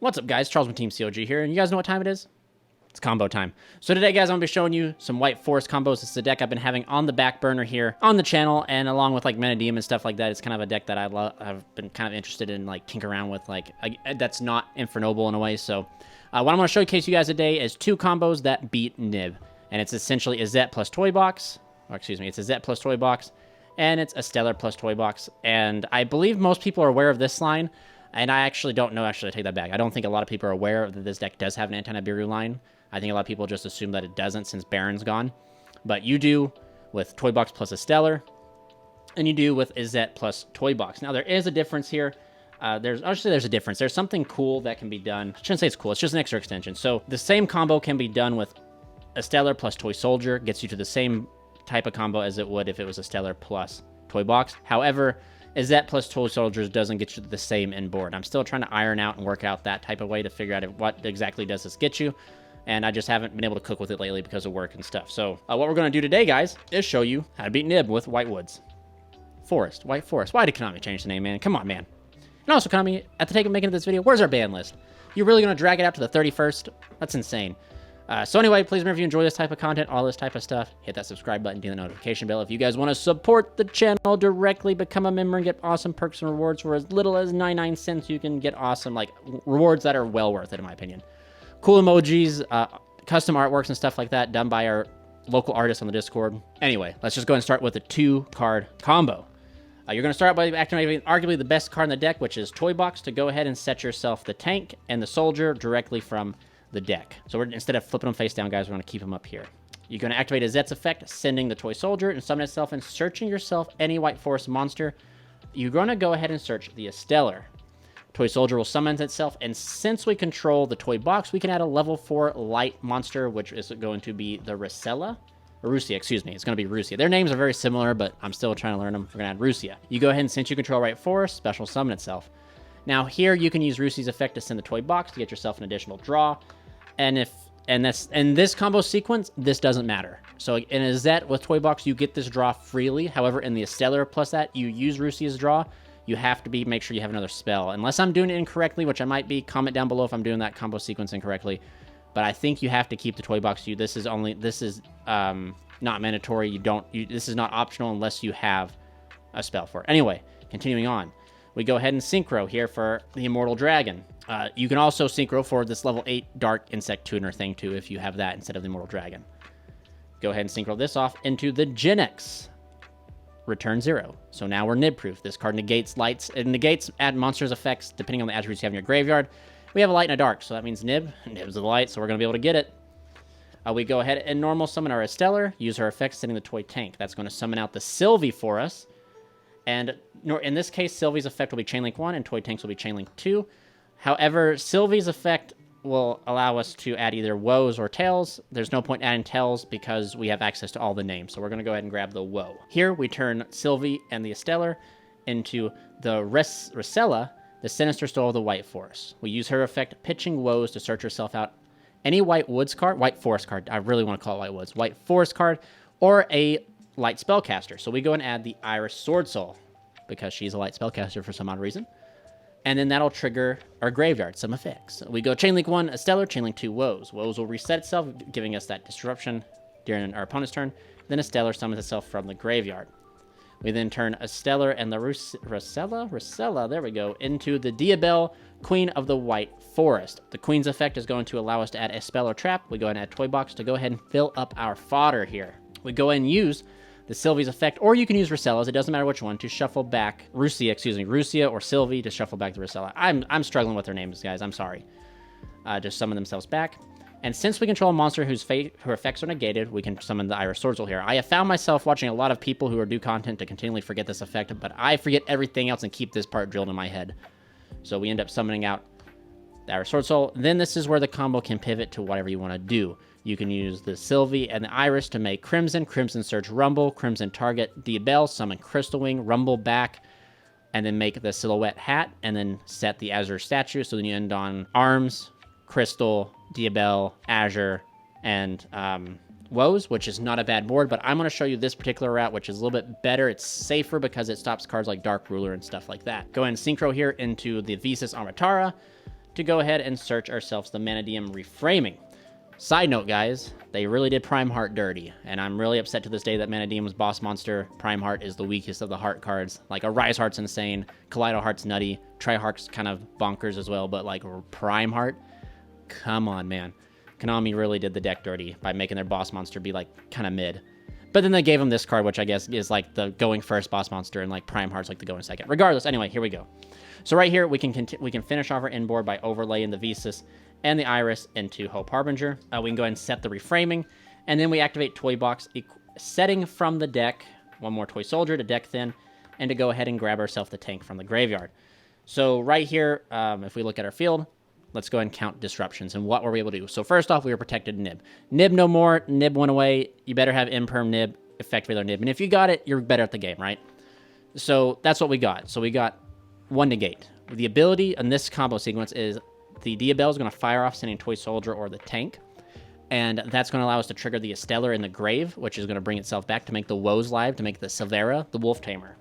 What's up, guys? Charles from Team COG here, and you guys know what time it is? It's combo time. So today, guys, I'm going to be showing you some White Forest combos. It's a deck I've been having on the back burner here on the channel, and along with like Menadium and stuff like that, it's kind of a deck that I've been kind of interested in, like tinker around with, like that's not Infernoble in a way. So what I'm going to showcase you guys today is two combos that beat Nib, and it's essentially Elzette plus Toy Box, or excuse me, it's Elzette plus Toy Box, and it's Estellar plus Toy Box. And I believe most people are aware of this line. And I actually don't know, actually, I take that back. I don't think a lot of people are aware that this deck does have an anti-Nibiru line. I think a lot of people just assume that it doesn't since Baron's gone. But you do with Toy Box plus Estellar, and you do with Elzette plus Toy Box. Now, there is a difference here. There's a difference. There's something cool that can be done. I shouldn't say it's cool. It's just an extra extension. So the same combo can be done with Estellar plus Toy Soldier. Gets you to the same type of combo as it would if it was Estellar plus Toy Box. However, Elzette plus Toy Soldiers doesn't get you the same in board. I'm still trying to iron out and work out that type of way to figure out what exactly does this get you. And I just haven't been able to cook with it lately because of work and stuff. So what we're going to do today, guys, is show you how to beat Nib with White Woods. White Forest. Why did Konami change the name, man? Come on, man. And also, Konami, at the time of making this video, where's our ban list? You really going to drag it out to the 31st? That's insane. So anyway, please remember if you enjoy this type of content, all this type of stuff, hit that subscribe button, do the notification bell. If you guys want to support the channel directly, become a member and get awesome perks and rewards for as little as 99 cents. You can get awesome, like, rewards that are well worth it, in my opinion. Cool emojis, custom artworks and stuff like that done by our local artists on the Discord. Anyway, let's just go and start with a 2-card combo. You're going to start by activating arguably the best card in the deck, which is Toy Box, to go ahead and set yourself the tank and the soldier directly from the deck. So instead of flipping them face down, guys, we're going to keep them up here. You're going to activate Elzette's effect, sending the Toy Soldier and summon itself and searching yourself any White Forest monster. You're going to go ahead and search the Estellar. Toy Soldier will summon itself, and since we control the Toy Box, we can add a level 4 light monster, which is going to be the Rusia, excuse me. It's going to be Rusia. Their names are very similar, but I'm still trying to learn them. We're going to add Rusia. You go ahead and, since you control White Forest, special summon itself. Now here you can use Rusia's effect to send the Toy Box to get yourself an additional draw. And in this combo sequence, this doesn't matter. So in Elzette with Toy Box, you get this draw freely. However, in the Estellar plus that, you use Rusia's draw. You have to make sure you have another spell. Unless I'm doing it incorrectly, which I might be, comment down below if I'm doing that combo sequence incorrectly. But I think you have to keep the Toy Box. This is not mandatory. This is not optional unless you have a spell for it. Anyway, continuing on. We go ahead and synchro here for the Immortal Dragon. You can also synchro for this level 8 Dark Insect Tuner thing too if you have that instead of the Immortal Dragon. Go ahead and synchro this off into the Genex. Return 0. So now we're Nib-proof. This card negates lights. It negates add monsters effects depending on the attributes you have in your graveyard. We have a light and a dark, so that means Nib. Nib's the light, so we're going to be able to get it. We go ahead and normal summon our Estellar. Use her effects, sending the Toy Tank. That's going to summon out the Sylvie for us. And in this case, Sylvie's effect will be Chainlink 1, and Toy Tank's will be Chainlink 2. However, Sylvie's effect will allow us to add either Woes or Tails. There's no point adding Tails because we have access to all the names. So we're going to go ahead and grab the Woe. Here, we turn Sylvie and the Estellar into the Rosella, the Sinister Soul of the White Forest. We use her effect, pitching Woes, to search herself out any White Forest card. I really want to call it White Woods. White Forest card, or a light spellcaster. So we go and add the Iris Sword Soul because she's a light spellcaster for some odd reason. And then that'll trigger our graveyard, some effects. We go Chainlink 1, Estellar, Chainlink 2, Woes. Woes will reset itself, giving us that disruption during our opponent's turn. Then Estellar summons itself from the graveyard. We then turn Estellar and the Rosella, there we go, into the Diabelle, Queen of the White Forest. The Queen's effect is going to allow us to add a spell or trap. We go ahead and add Toy Box to go ahead and fill up our fodder here. We go ahead and use the Sylvie's effect, or you can use Rosella's, it doesn't matter which one, to shuffle back Rusia or Sylvie to shuffle back the Rosella. I'm struggling with their names, guys, I'm sorry. Just summon themselves back. And since we control a monster whose effects are negated, we can summon the Iris Sword Soul here. I have found myself watching a lot of people who do content to continually forget this effect, but I forget everything else and keep this part drilled in my head. So we end up summoning out the Iris Sword Soul. Then this is where the combo can pivot to whatever you want to do. You can use the Sylvie and the Iris to make Crimson, Crimson Search Rumble, Crimson Target Diabelle, summon Crystal Wing, Rumble back, and then make the Silhouette Hat, and then set the Azure statue. So then you end on Arms, Crystal, Diabelle, Azure, and Woes, which is not a bad board, but I'm going to show you this particular route, which is a little bit better. It's safer because it stops cards like Dark Ruler and stuff like that. Go ahead and synchro here into the Visas Armatara to go ahead and search ourselves the Manadium Reframing. Side note, guys, they really did Prime Heart dirty, and I'm really upset to this day that Manadium's boss monster, Prime Heart, is the weakest of the heart cards. Like, a Rise Heart's insane, Kaleido Heart's nutty, Tri-Heart's kind of bonkers as well, but, like, Prime Heart? Come on, man. Konami really did the deck dirty by making their boss monster be, like, kind of mid. But then they gave him this card, which I guess is, like, the going first boss monster, and, like, Prime Heart's, like, the going second. Regardless, anyway, here we go. So right here, we can finish off our inboard by overlaying the Visas and the Iris into Hope Harbinger. We can go ahead and set the reframing, and then we activate Toy Box, setting from the deck one more Toy Soldier to deck thin, and to go ahead and grab ourselves the tank from the graveyard. So right here, if we look at our field, let's go ahead and count disruptions and what were we able to do. So first off, we were protected Nib. Nib no more, Nib went away. You better have Imperm Nib, effect regular Nib. And if you got it, you're better at the game, right? So that's what we got. So we got one negate. The ability in this combo sequence is the Diabell is going to fire off sending Toy Soldier or the tank, and that's going to allow us to trigger the Estellar in the grave, which is going to bring itself back to make the Woes live, to make the Silvera, the Wolf Tamer.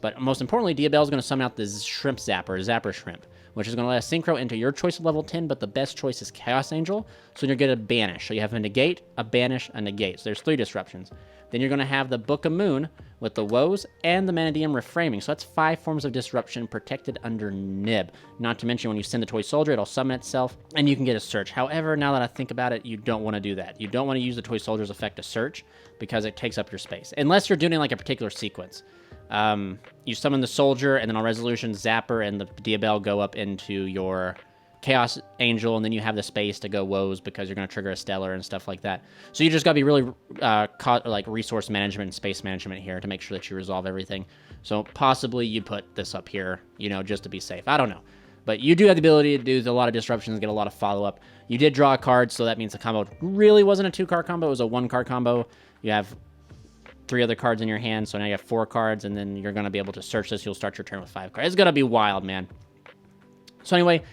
But most importantly, Diabell is going to summon out the Shrimp Zapper Shrimp, which is going to let us synchro into your choice of level 10, but the best choice is Chaos Angel, so you're going to banish. So you have a negate, a banish, a negate. So there's 3 disruptions. Then you're going to have the Book of Moon with the Woes and the Manadium Reframing. So that's 5 forms of disruption protected under Nib. Not to mention when you send the Toy Soldier, it'll summon itself, and you can get a search. However, now that I think about it, you don't want to do that. You don't want to use the Toy Soldier's effect to search because it takes up your space. Unless you're doing like a particular sequence. You summon the Soldier, and then on resolution, Zapper and the Diabell go up into your Chaos Angel, and then you have the space to go Woes because you're going to trigger a Stellar and stuff like that. So you just got to be really like resource management and space management here to make sure that you resolve everything. So possibly you put this up here, you know, just to be safe. I don't know. But you do have the ability to do a lot of disruptions, get a lot of follow-up. You did draw a card, so that means the combo really wasn't a 2-card combo. It was a 1-card combo. You have 3 other cards in your hand, so now you have 4 cards, and then you're going to be able to search this. You'll start your turn with 5 cards. It's going to be wild, man. So anyway,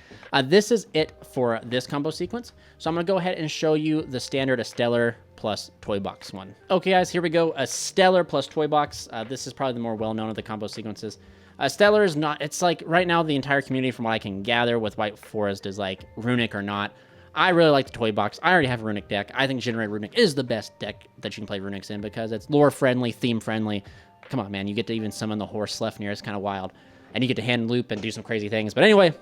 this is it for this combo sequence. So I'm going to go ahead and show you the standard Estellar plus Toy Box one. Okay, guys, here we go. Estellar plus Toy Box. This is probably the more well-known of the combo sequences. Estellar is not... It's like, right now, the entire community, from what I can gather with White Forest, is like Runic or not. I really like the Toy Box. I already have a Runic deck. I think Generate Runic is the best deck that you can play Runics in because it's lore-friendly, theme-friendly. Come on, man. You get to even summon the Horse Sleipnir. It's kind of wild. And you get to hand loop and do some crazy things. But anyway...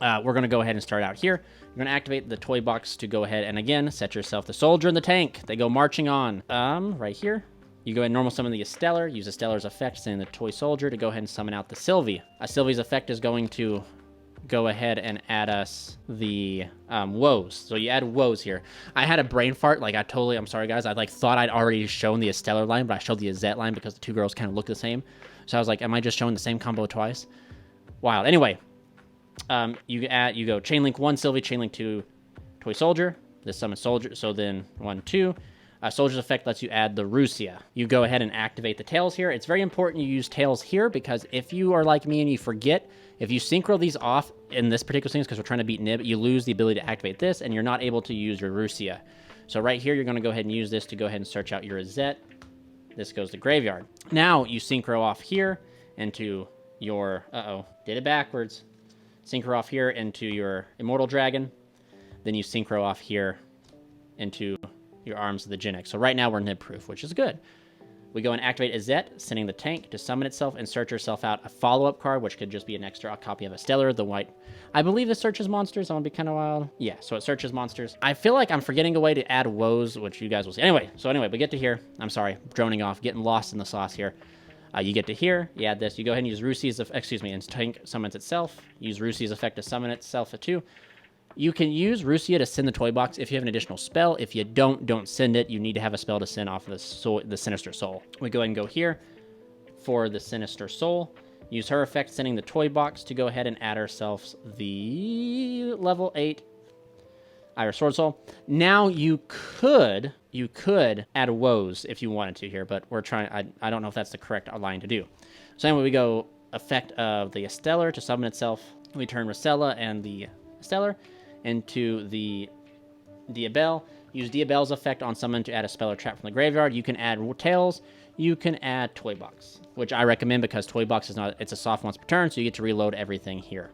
we're going to go ahead and start out here. You're going to activate the Toy Box to go ahead and, again, set yourself the Soldier and the Tank. They go marching on. Right here, you go ahead and normal summon the Estellar. Use Estellar's effect, send the Toy Soldier to go ahead and summon out the Sylvie. Sylvie's effect is going to go ahead and add us the Woes. So you add Woes here. I had a brain fart. Like, I'm sorry, guys. I, like, thought I'd already shown the Estellar line, but I showed the Elzette line because the 2 girls kind of look the same. So I was like, am I just showing the same combo twice? Wild. Anyway. You go Chain Link 1 Sylvie, Chain Link 2 Toy Soldier. This summon Soldier, so then 1, 2. Soldier's effect lets you add the Rusia. You go ahead and activate the Tails here. It's very important you use Tails here because if you are like me and you forget, if you synchro these off in this particular thing, because we're trying to beat Nib, you lose the ability to activate this and you're not able to use your Rusia. So right here, you're going to go ahead and use this to go ahead and search out your Elzette. This goes to Graveyard. Now you synchro off here into your... did it backwards. Synchro off here into your Immortal Dragon. Then you synchro off here into your Arms of the Genex. So right now we're Nib-proof, which is good. We go and activate Elzette, sending the tank to summon itself and search herself out a follow-up card, which could just be an extra copy of Estellar, the white. I believe this searches monsters. I want to be kind of wild. Yeah, so it searches monsters. I feel like I'm forgetting a way to add Woes, which you guys will see. Anyway, we get to here. I'm sorry, droning off, getting lost in the sauce here. You get to here, you add this, you go ahead and use Rusi's, and tank summons itself. Use Rusi's effect to summon itself at 2. You can use Rusia to send the Toy Box if you have an additional spell. If you don't send it. You need to have a spell to send off of the Sinister Soul. We go ahead and go here for the Sinister Soul. Use her effect, sending the Toy Box to go ahead and add ourselves the level 8 Iris Sword Soul. Now you could add Woes if you wanted to here, but we're trying. I don't know if that's the correct line to do. So anyway, we go effect of the Estellar to summon itself. We turn Rosella and the Estellar into the Diabell. Use Diabell's effect on summon to add a spell or trap from the graveyard. You can add Tails. You can add Toy Box, which I recommend because Toy Box is not. It's a soft once per turn, so you get to reload everything here.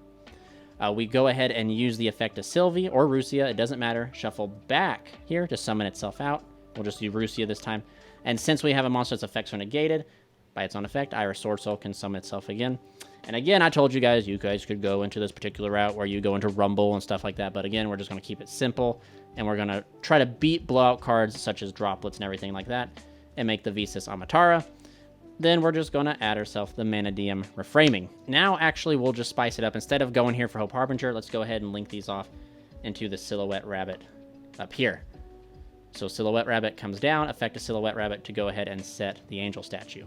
We go ahead and use the effect of Sylvie or Rusia. It doesn't matter. Shuffle back here to summon itself out. We'll just do Rusia this time. And since we have a monster that's effects are negated by its own effect, Iris Sword Soul can summon itself again. And again, I told you guys could go into this particular route where you go into Rumble and stuff like that. But again, we're just going to keep it simple. And we're going to try to beat blowout cards such as Droplets and everything like that. And make the Visas Amatara. Then we're just going to add ourselves the Manadium Reframing. Now, actually, we'll just spice it up. Instead of going here for Hope Harbinger, let's go ahead and link these off into the Silhouette Rabbit up here. So Silhouette Rabbit comes down, effect a Silhouette Rabbit to go ahead and set the Angel Statue.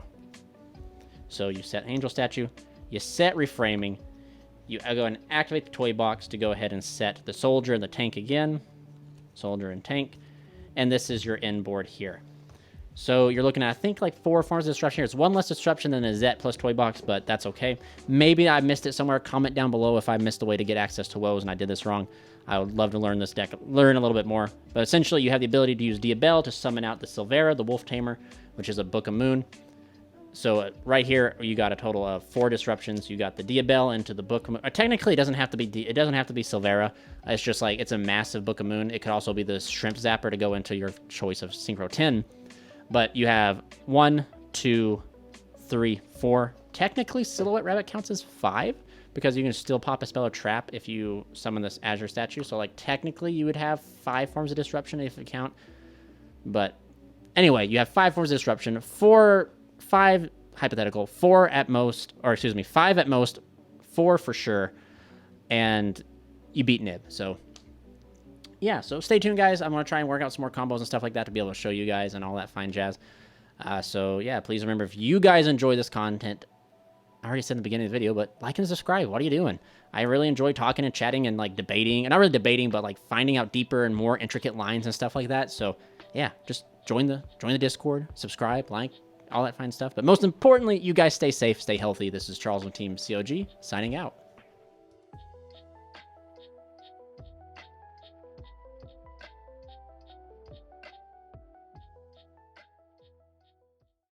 So you set Angel Statue, you set Reframing, you go and activate the Toy Box to go ahead and set the Soldier and the Tank again. Soldier and Tank. And this is your end board here. So you're looking at, I think, like 4 forms of disruption here. It's 1 less disruption than Elzette plus Toy Box, but that's okay. Maybe I missed it somewhere. Comment down below if I missed a way to get access to woes and I did this wrong. I would love to learn this deck, learn a little bit more. But essentially, you have the ability to use Diabell to summon out the Silvera, the Wolf Tamer, which is a Book of Moon. So right here, you got a total of 4 disruptions. You got the Diabell into the Book of Moon. Technically, it doesn't have to be Silvera. It's just like it's a massive Book of Moon. It could also be the Shrimp Zapper to go into your choice of Synchro 10. But you have 1, 2, 3, 4. Technically, Silhouette Rabbit counts as 5 because you can still pop a spell or trap if you summon this Azure Statue. So, like, technically, you would have 5 forms of disruption if it count. But anyway, you have 5 forms of disruption. 5 hypothetical, 4 at most, or excuse me, 5 at most, 4 for sure, and you beat Nib. So yeah, so stay tuned, guys. I'm going to try and work out some more combos and stuff like that to be able to show you guys and all that fine jazz. So, yeah, please remember, if you guys enjoy this content, I already said in the beginning of the video, but like and subscribe. What are you doing? I really enjoy talking and chatting and, like, debating. And not really debating, but, like, finding out deeper and more intricate lines and stuff like that. So, yeah, just join the Discord, subscribe, like, all that fine stuff. But most importantly, you guys stay safe, stay healthy. This is Charles with Team COG, signing out.